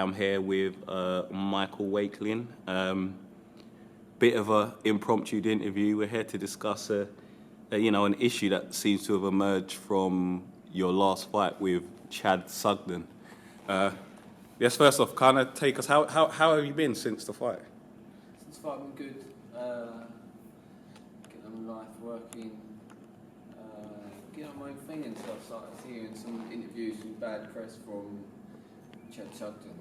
I'm here with Michael Wakeling. Bit of an impromptu interview. We're here to discuss an issue that seems to have emerged from your last fight with Chad Sugden. Yes, first off, kind of take us. How have you been since the fight? Since the fight, I've been good. Getting on life, working, getting on my own thing and stuff. Started hearing some interviews with bad press from Chad Sugden.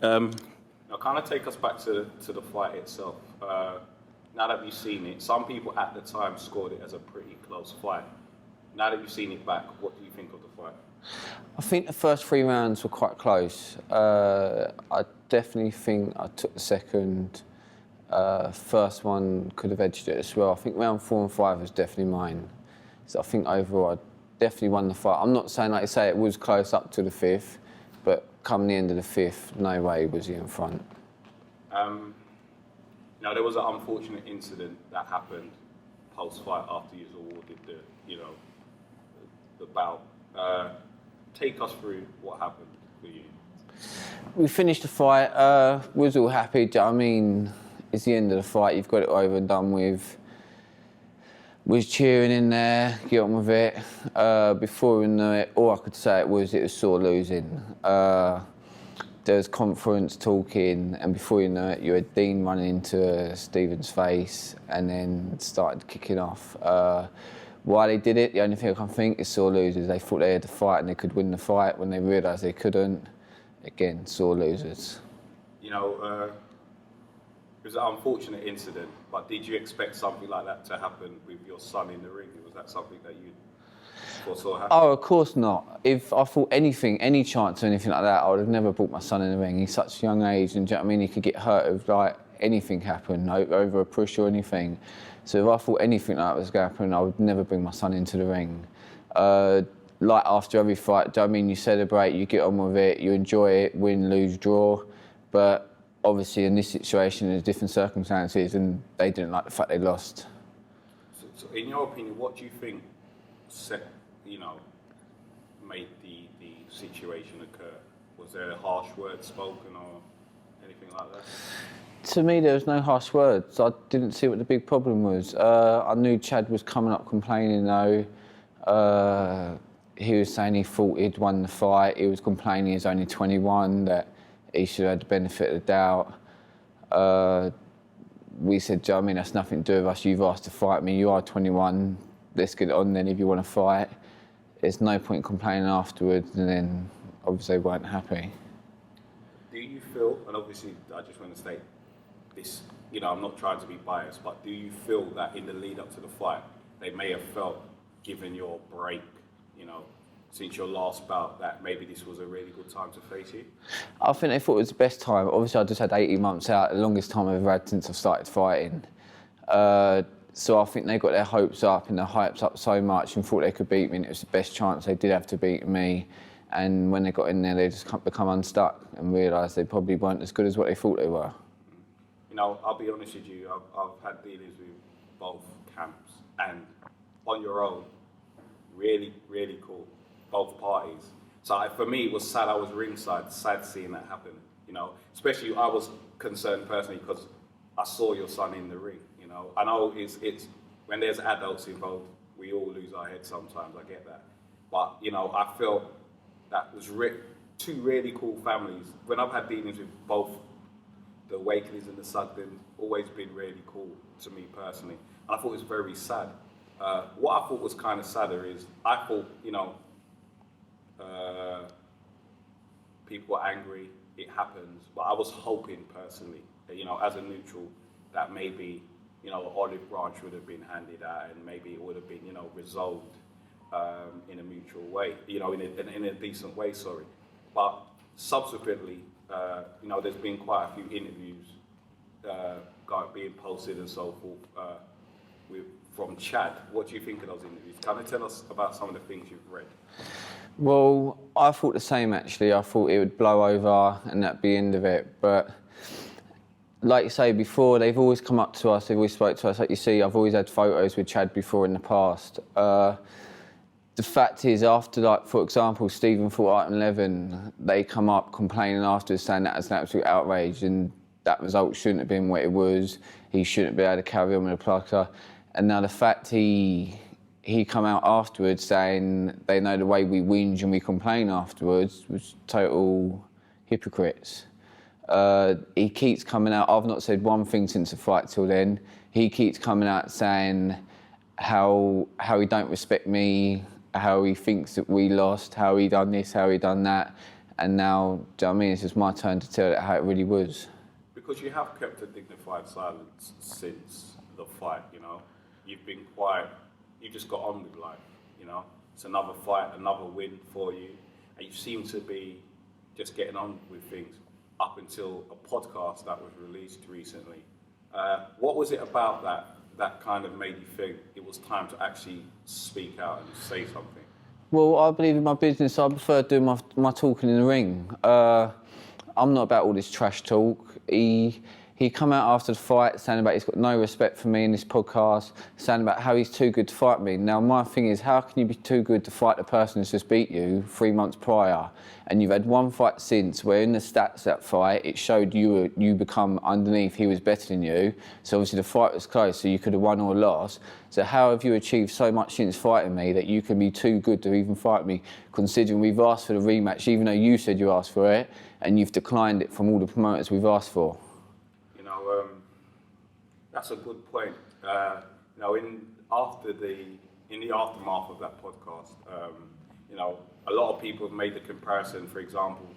Now, kind of take us back to the fight itself. Now that you've seen it, some people at the time scored it as a pretty close fight. Now that you've seen it back, what do you think of the fight? I think the first 3 rounds were quite close. I definitely think I took the second. First one could have edged it as well. I think round 4 and 5 was definitely mine. So I think overall I definitely won the fight. I'm not saying, like you say, it was close up to the 5th, but come the end of the 5th, no way was he in front. Now, there was an unfortunate incident that happened post-fight after you was awarded the bout. Take us through what happened for you. We finished the fight, was all happy. Do you know what I mean? It's the end of the fight, you've got it over and done with. Was cheering in there, get on with it. Before we knew it, all I could say it was sore losing. There was conference talking, and before you know it, you had Dean running into Stephen's face and then started kicking off. Why they did it, the only thing I can think is sore losers. They thought they had the fight and they could win the fight when they realised they couldn't. Again, sore losers. You know, it was an unfortunate incident, but did you expect something like that to happen with your son in the ring? Was that something that you foresaw happening? Oh, of course not. If I thought anything, any chance or anything like that, I would have never brought my son in the ring. He's such a young age, and do you know what I mean? He could get hurt if anything happened, over a push or anything. So if I thought anything like that was going to happen, I would never bring my son into the ring. Like after every fight, do you know what I mean? You celebrate, you get on with it, you enjoy it, win, lose, draw. But obviously in this situation, there's different circumstances, and they didn't like the fact they lost. So in your opinion, what do you think made the situation occur? Was there a harsh word spoken or anything like that? To me, there was no harsh words. I didn't see what the big problem was. I knew Chad was coming up complaining though. He was saying he thought he'd won the fight. He was complaining he's only 21, that he should have had the benefit of the doubt. We said, do you know what I mean, that's nothing to do with us. You've asked to fight me. You are 21. Let's get it on then if you want to fight. There's no point complaining afterwards, and then obviously they weren't happy. Do you feel, and obviously I just want to state this, I'm not trying to be biased, but do you feel that in the lead up to the fight, they may have felt, given your break, since your last bout, that maybe this was a really good time to face you? I think they thought it was the best time. Obviously I just had 18 months out, the longest time I've ever had since I've started fighting. So I think they got their hopes up and their hypes up so much and thought they could beat me, and it was the best chance they did have to beat me. And when they got in there, they just become unstuck and realised they probably weren't as good as what they thought they were. I'll be honest with you, I've had dealings with both camps, and on your own, really, really cool, both parties. So for me, it was sad. I was ringside, sad seeing that happen. Especially I was concerned personally because I saw your son in the ring. I know it's when there's adults involved, we all lose our heads sometimes. I get that, but I felt that was two really cool families. When I've had dealings with both the Wakelings and the Sugdens, always been really cool to me personally. And I thought it was very sad. What I thought was kind of sadder is I thought people were angry. It happens, but I was hoping personally that as a neutral, that maybe an olive branch would have been handed out, and maybe it would have been resolved in a mutual way, in a decent way. Sorry, but subsequently, there's been quite a few interviews being posted and so forth from Chad. What do you think of those interviews? Can you tell us about some of the things you've read? Well, I thought the same actually. I thought it would blow over and that'd be the end of it. But like you say before, they've always come up to us, they've always spoke to us. Like you see, I've always had photos with Chad before in the past. the fact is, after, like, for example, Stephen fought Item 11, they come up complaining afterwards saying that was an absolute outrage and that result shouldn't have been what it was. He shouldn't be able to carry on with the plucker. And now the fact he come out afterwards saying they know the way we whinge and we complain afterwards was total hypocrites. He keeps coming out, I've not said one thing since the fight till then. He keeps coming out saying how he don't respect me, how he thinks that we lost, how he done this, how he done that. And now, do you know what I mean? It's just my turn to tell it how it really was. Because you have kept a dignified silence since the fight, you know. You've been quiet. You just got on with life, you know. It's another fight, another win for you. And you seem to be just getting on with things up until a podcast that was released recently. What was it about that kind of made you think it was time to actually speak out and say something? Well, I believe in my business. I prefer doing my talking in the ring. I'm not about all this trash talk. He come out after the fight saying about he's got no respect for me in this podcast, saying about how he's too good to fight me. Now, my thing is, how can you be too good to fight the person who's just beat you 3 months prior? And you've had one fight since where in the stats that fight, it showed you become underneath, he was better than you. So obviously the fight was close, so you could have won or lost. So how have you achieved so much since fighting me that you can be too good to even fight me, considering we've asked for the rematch, even though you said you asked for it, and you've declined it from all the promoters we've asked for? That's a good point. You know, in the aftermath of that podcast, you know, a lot of people have made the comparison. For example,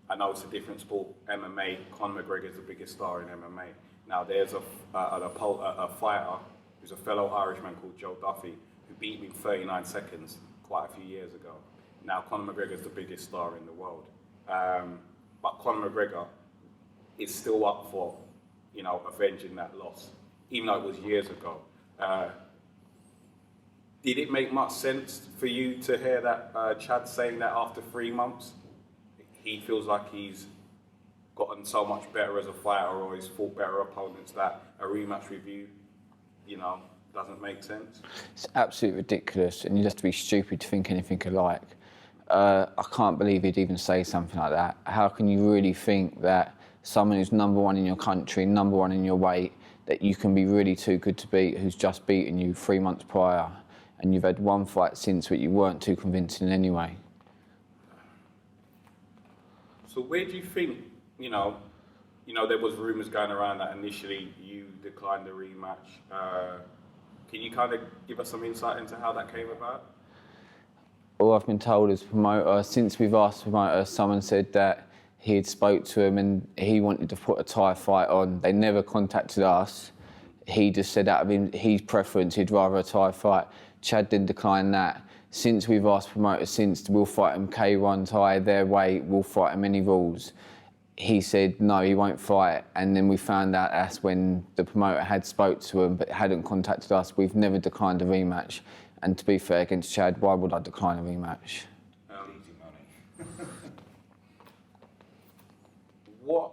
I know it's a different sport, MMA. Conor McGregor is the biggest star in MMA. Now, there's a fighter who's a fellow Irishman called Joe Duffy who beat me in 39 seconds quite a few years ago. Now, Conor McGregor is the biggest star in the world, but Conor McGregor is still up for, you know, avenging that loss, even though it was years ago. Did it make much sense for you to hear that Chad saying that after 3 months, he feels like he's gotten so much better as a fighter or he's fought better opponents that a rematch with you, you know, doesn't make sense? It's absolutely ridiculous, and you'd have to be stupid to think anything alike. I can't believe he'd even say something like that. How can you really think that someone who's number one in your country, number one in your weight, that you can be really too good to beat, who's just beaten you 3 months prior, and you've had one fight since but you weren't too convincing anyway? So where do you think, you know, there was rumours going around that initially you declined the rematch. Can you kind of give us some insight into how that came about? All I've been told is promoter, since we've asked the promoter, someone said that he had spoke to him and he wanted to put a Thai fight on. They never contacted us. He just said out of his preference, he'd rather a Thai fight. Chad didn't decline that. Since we've asked promoters, since we'll fight him K1 Thai, their weight, we'll fight him any rules. He said no, he won't fight. And then we found out that's when the promoter had spoke to him but hadn't contacted us. We've never declined a rematch. And to be fair, against Chad, why would I decline a rematch? Easy money. What,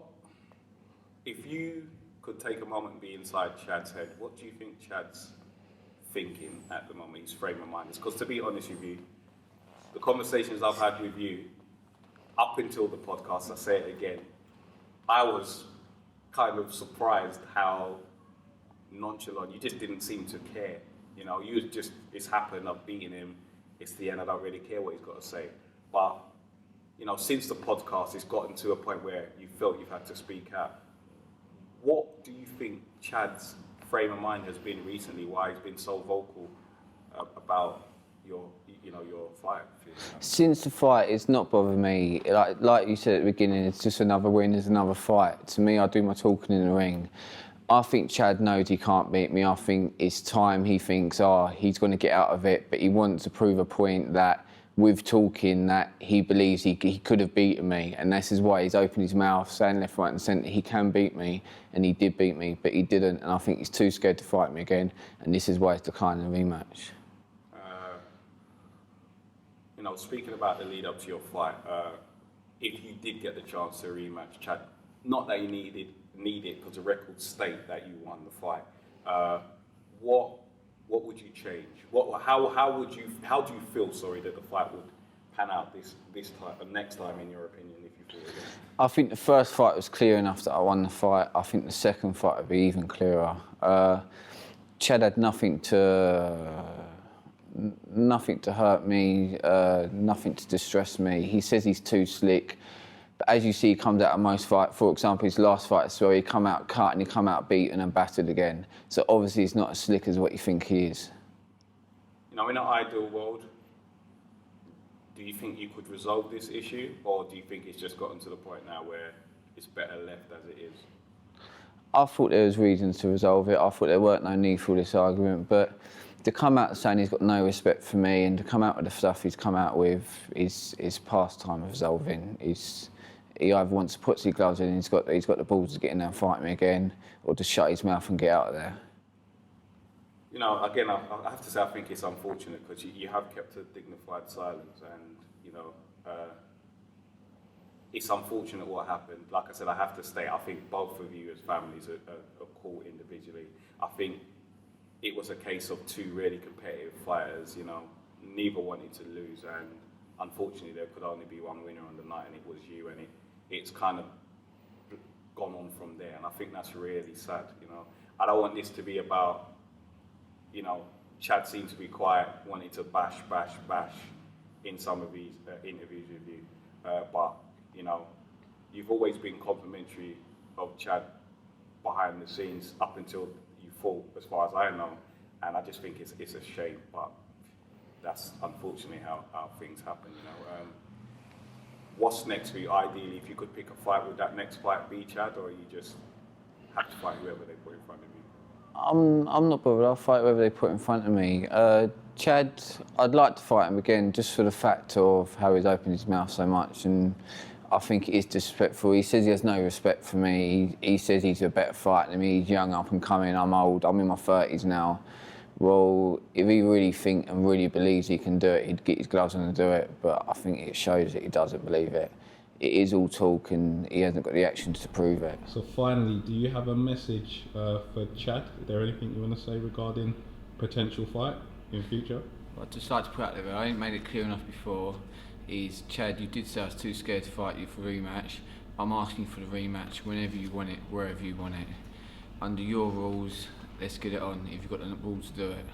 if you could take a moment and be inside Chad's head, what do you think Chad's thinking at the moment, his frame of mind is? Because to be honest with you, the conversations I've had with you, up until the podcast, I say it again, I was kind of surprised how nonchalant, you just didn't seem to care. You know, you was just, it's happened, I've beaten him, it's the end, I don't really care what he's got to say. But, you know, since the podcast, it's gotten to a point where you felt you've had to speak out. What do you think Chad's frame of mind has been recently, why he's been so vocal about your fight? Since the fight, it's not bothered me. Like you said at the beginning, it's just another win, it's another fight. To me, I do my talking in the ring. I think Chad knows he can't beat me. I think it's time he thinks, he's going to get out of it, but he wants to prove a point that with talking that he believes he could have beaten me, and this is why he's opened his mouth saying left, right and centre he can beat me, and he did beat me, but he didn't, and I think he's too scared to fight me again, and this is why he's declining the rematch. You know, speaking about the lead up to your fight, if you did get the chance to rematch Chad, not that you need it because the records state that you won the fight, what would would you change? How do you feel? Sorry, that the fight would pan out this time, next time, in your opinion, if you feel it? I think the first fight was clear enough that I won the fight. I think the second fight would be even clearer. Chad had nothing to hurt me, nothing to distress me. He says he's too slick, but as you see, he comes out of most fights. For example, his last fight as well, he come out cut and he come out beaten and battered again. So obviously he's not as slick as what you think he is. You know, in an ideal world, do you think you could resolve this issue, or do you think it's just gotten to the point now where it's better left as it is? I thought there was reasons to resolve it. I thought there weren't no need for this argument, but to come out saying he's got no respect for me and to come out with the stuff he's come out with is past time of resolving. He either wants to put his gloves in and he's got the balls to get in there and fight me again, or to shut his mouth and get out of there. You know, again, I have to say I think it's unfortunate because you have kept a dignified silence, and you know, it's unfortunate what happened. Like I said, I have to state, I think both of you as families are caught individually. I think it was a case of two really competitive fighters, you know, neither wanted to lose, and unfortunately there could only be one winner on the night, and it was you, and it's kind of gone on from there, and I think that's really sad, you know. I don't want this to be about, you know, Chad seems to be quiet, wanting to bash in some of these interviews with you, but, you know, you've always been complimentary of Chad behind the scenes up until you fought, as far as I know, and I just think it's a shame, but that's unfortunately how things happen, you know. What's next for you, ideally? If you could pick a fight, would that next fight be Chad, or you just have to fight whoever they put in front of you? I'm not bothered. I'll fight whoever they put in front of me. Chad, I'd like to fight him again just for the fact of how he's opened his mouth so much, and I think it is disrespectful. He says he has no respect for me. He says he's a better fighter than me. He's young, up and coming. I'm old. I'm in my 30s now. Well, if he really thinks and really believes he can do it, he'd get his gloves on and do it. But I think it shows that he doesn't believe it. It is all talk, and he hasn't got the actions to prove it. So finally, do you have a message for Chad? Is there anything you want to say regarding potential fight in future? I'd just like to put out there, I ain't made it clear enough before, is Chad, you did say I was too scared to fight you for a rematch. I'm asking for the rematch whenever you want it, wherever you want it. Under your rules, let's get it on if you've got the rules to do it.